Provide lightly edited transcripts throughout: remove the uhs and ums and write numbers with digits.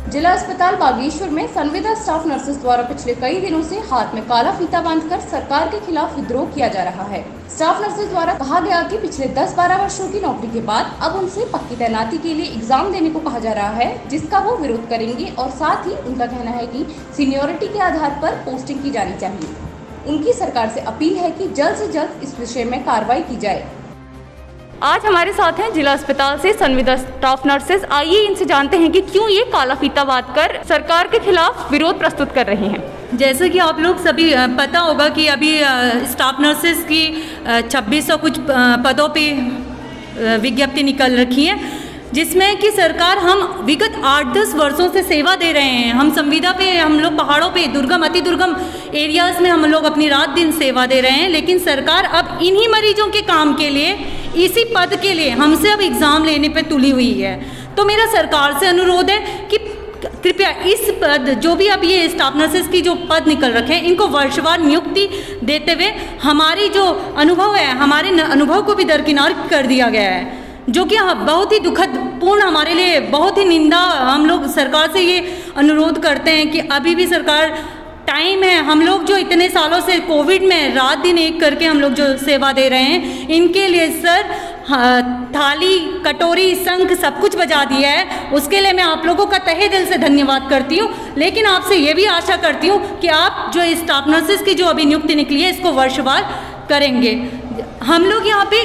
जिला अस्पताल बागेश्वर में संविदा स्टाफ नर्सेस द्वारा पिछले कई दिनों से हाथ में काला फीता बांधकर सरकार के खिलाफ विद्रोह किया जा रहा है। स्टाफ नर्सेस द्वारा कहा गया कि पिछले 10-12 वर्षों की नौकरी के बाद अब उनसे पक्की तैनाती के लिए एग्जाम देने को कहा जा रहा है, जिसका वो विरोध करेंगे और साथ ही उनका कहना है कि सीनियोरिटी के आधार पर पोस्टिंग की जानी चाहिए। उनकी सरकार से अपील है कि जल्द से जल्द इस विषय में कार्रवाई की जाए। आज हमारे साथ हैं जिला अस्पताल से संविदा स्टाफ नर्सेस। आइए इनसे जानते हैं कि क्यों ये काला फीता बांधकर सरकार के खिलाफ विरोध प्रस्तुत कर रहे हैं। जैसे कि आप लोग सभी पता होगा कि अभी स्टाफ नर्सेस की 2600 कुछ पदों पे विज्ञप्ति निकल रखी है, जिसमें कि सरकार हम विगत 8-10 वर्षों से सेवा दे रहे हैं। हम संविदा पे, हम लोग पहाड़ों पे, दुर्गम अति दुर्गम एरियाज़ में हम लोग अपनी रात दिन सेवा दे रहे हैं, लेकिन सरकार अब इन्हीं मरीजों के काम के लिए, इसी पद के लिए हमसे अब एग्ज़ाम लेने पे तुली हुई है। तो मेरा सरकार से अनुरोध है कि कृपया इस पद, जो भी अब ये स्टाफ नर्सेस की जो पद निकल रखे हैं, इनको वर्षवार नियुक्ति देते हुए हमारी जो अनुभव है, हमारे अनुभव को भी दरकिनार कर दिया गया है, जो कि बहुत ही दुखद पूर्ण, हमारे लिए बहुत ही निंदा। हम लोग सरकार से ये अनुरोध करते हैं कि अभी भी सरकार, टाइम है, हम लोग जो इतने सालों से कोविड में रात दिन एक करके हम लोग जो सेवा दे रहे हैं, इनके लिए सर थाली, कटोरी, शंख सब कुछ बजा दिया है। उसके लिए मैं आप लोगों का तहे दिल से धन्यवाद करती हूँ, लेकिन आपसे ये भी आशा करती हूँ कि आप जो स्टाफ नर्सेस की जो अभी नियुक्ति निकली है, इसको वर्षवार करेंगे। हम लोग यहाँ पे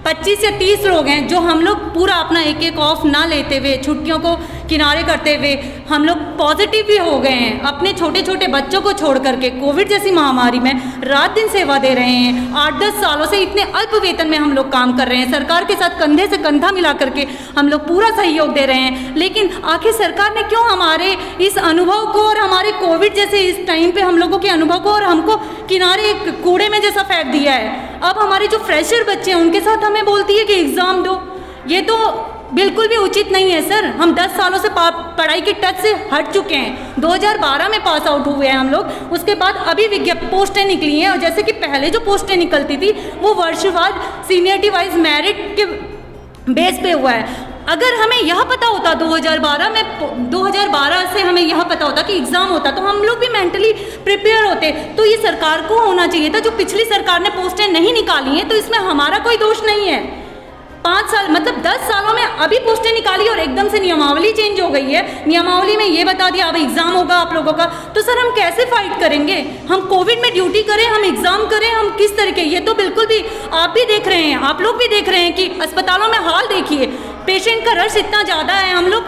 25 या 30 लोग हैं जो हम लोग पूरा अपना एक ऑफ ना लेते हुए, छुट्टियों को किनारे करते हुए हम लोग पॉजिटिव भी हो गए हैं। अपने छोटे छोटे बच्चों को छोड़ करके कोविड जैसी महामारी में रात दिन सेवा दे रहे हैं। 8-10 सालों से इतने अल्प वेतन में हम लोग काम कर रहे हैं। सरकार के साथ कंधे से कंधा मिला करके हम लोग पूरा सहयोग दे रहे हैं, लेकिन आखिर सरकार ने क्यों हमारे इस अनुभव को और हमारे कोविड जैसे इस टाइम पे हम लोगों के अनुभव को और हमको किनारे एक कूड़े में जैसा फेंक दिया है। अब हमारे जो फ्रेशर बच्चे हैं उनके साथ हमें बोलती है कि एग्ज़ाम दो। ये तो बिल्कुल भी उचित नहीं है सर। हम 10 सालों से पढ़ाई के टच से हट चुके हैं। 2012 में पास आउट हुए हैं हम लोग। उसके बाद अभी पोस्टें निकली हैं, और जैसे कि पहले जो पोस्टें निकलती थी वो वर्षवार सीनियरिटी वाइज मेरिट के बेस पे हुआ है। अगर हमें यह पता होता 2012 से हमें यह पता होता कि एग्ज़ाम होता, तो हम लोग भी मेंटली प्रिपेयर होते। तो ये सरकार को होना चाहिए था। जो पिछली सरकार ने पोस्टें नहीं निकाली हैं, तो इसमें हमारा कोई दोष नहीं है। 5 साल मतलब 10 सालों में अभी पोस्टें निकाली और एकदम से नियमावली चेंज हो गई है। नियमावली में ये बता दिया अब एग्ज़ाम होगा आप लोगों का। तो सर हम कैसे फाइट करेंगे? हम कोविड में ड्यूटी करें, हम एग्ज़ाम करें, हम किस तरीके? ये तो बिल्कुल भी, आप भी देख रहे हैं, आप लोग भी देख रहे हैं कि अस्पतालों में हाल देखिए, पेशेंट का रश इतना ज़्यादा है। हम लोग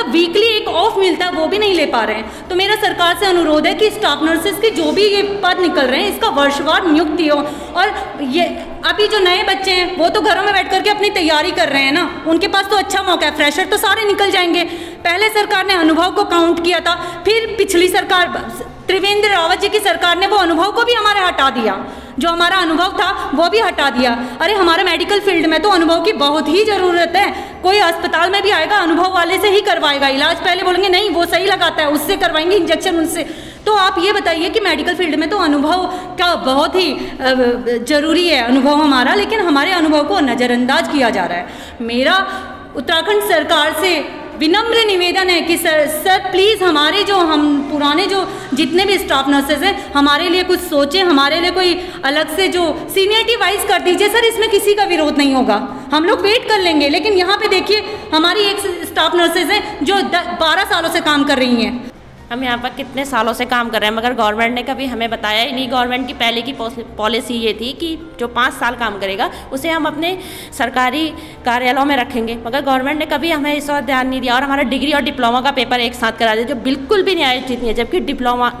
वीकली एक ऑफ मिलता है, वो भी नहीं ले पा रहे हैं। तो मेरा सरकार से अनुरोध है कि स्टाफ नर्सेस के जो भी ये पद निकल रहे हैं, इसका वर्षवार नियुक्ति हो। और ये अभी जो नए बच्चे हैं वो तो घरों में बैठ करके अपनी तैयारी कर रहे हैं ना, उनके पास तो अच्छा मौका है। फ्रेशर तो सारे निकल जाएंगे। पहले सरकार ने अनुभव को काउंट किया था, फिर पिछली सरकार, त्रिवेंद्र रावत जी की सरकार ने वो अनुभव को भी हमारे हटा दिया। जो हमारा अनुभव था वो भी हटा दिया। अरे हमारे मेडिकल फील्ड में तो अनुभव की बहुत ही ज़रूरत है। कोई अस्पताल में भी आएगा अनुभव वाले से ही करवाएगा इलाज। पहले बोलेंगे नहीं वो सही लगाता है, उससे करवाएंगे इंजेक्शन उनसे। तो आप ये बताइए कि मेडिकल फील्ड में तो अनुभव का बहुत ही ज़रूरी है, अनुभव हमारा, लेकिन हमारे अनुभव को नज़रअंदाज किया जा रहा है। मेरा उत्तराखंड सरकार से विनम्र निवेदन है कि सर प्लीज़ हमारे जो हम पुराने जो जितने भी स्टाफ नर्सेज हैं, हमारे लिए कुछ सोचें, हमारे लिए कोई अलग से जो सीनियरिटी वाइज कर दीजिए। सर इसमें किसी का विरोध नहीं होगा, हम लोग वेट कर लेंगे। लेकिन यहाँ पे देखिए हमारी एक स्टाफ नर्सेज हैं जो 12 सालों से काम कर रही हैं। हम यहाँ पर कितने सालों से काम कर रहे हैं, मगर गवर्नमेंट ने कभी हमें बताया ही नहीं। गवर्नमेंट की पहले की पॉलिसी ये थी कि जो 5 साल काम करेगा उसे हम अपने सरकारी कार्यालयों में रखेंगे, मगर गवर्नमेंट ने कभी हमें इस और ध्यान नहीं दिया। और हमारा डिग्री और डिप्लोमा का पेपर एक साथ करा दिया, जो बिल्कुल भी न्यायोचित नहीं है। जबकि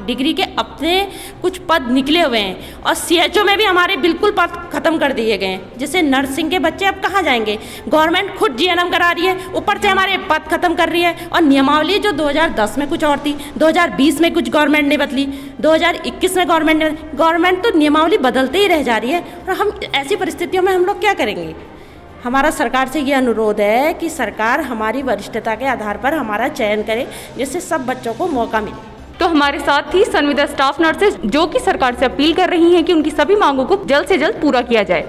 डिग्री के अपने कुछ पद निकले हुए हैं, और CHO में भी हमारे बिल्कुल पद खत्म कर दिए गए हैं, जिससे नर्सिंग के बच्चे अब कहाँ जाएंगे? गवर्नमेंट खुद GNM करा रही है, ऊपर से हमारे पद खत्म कर रही है। और नियमावली जो 2010 में कुछ और थी, 2020 में कुछ गवर्नमेंट ने बदली, 2021 में गवर्नमेंट तो नियमावली बदलते ही रह जा रही है। और हम ऐसी परिस्थितियों में हम लोग क्या करेंगे? हमारा सरकार से ये अनुरोध है कि सरकार हमारी वरिष्ठता के आधार पर हमारा चयन करे, जिससे सब बच्चों को मौका मिले। तो हमारे साथ ही संविदा स्टाफ नर्सेज जो कि सरकार से अपील कर रही हैं कि उनकी सभी मांगों को जल्द से जल्द पूरा किया जाए।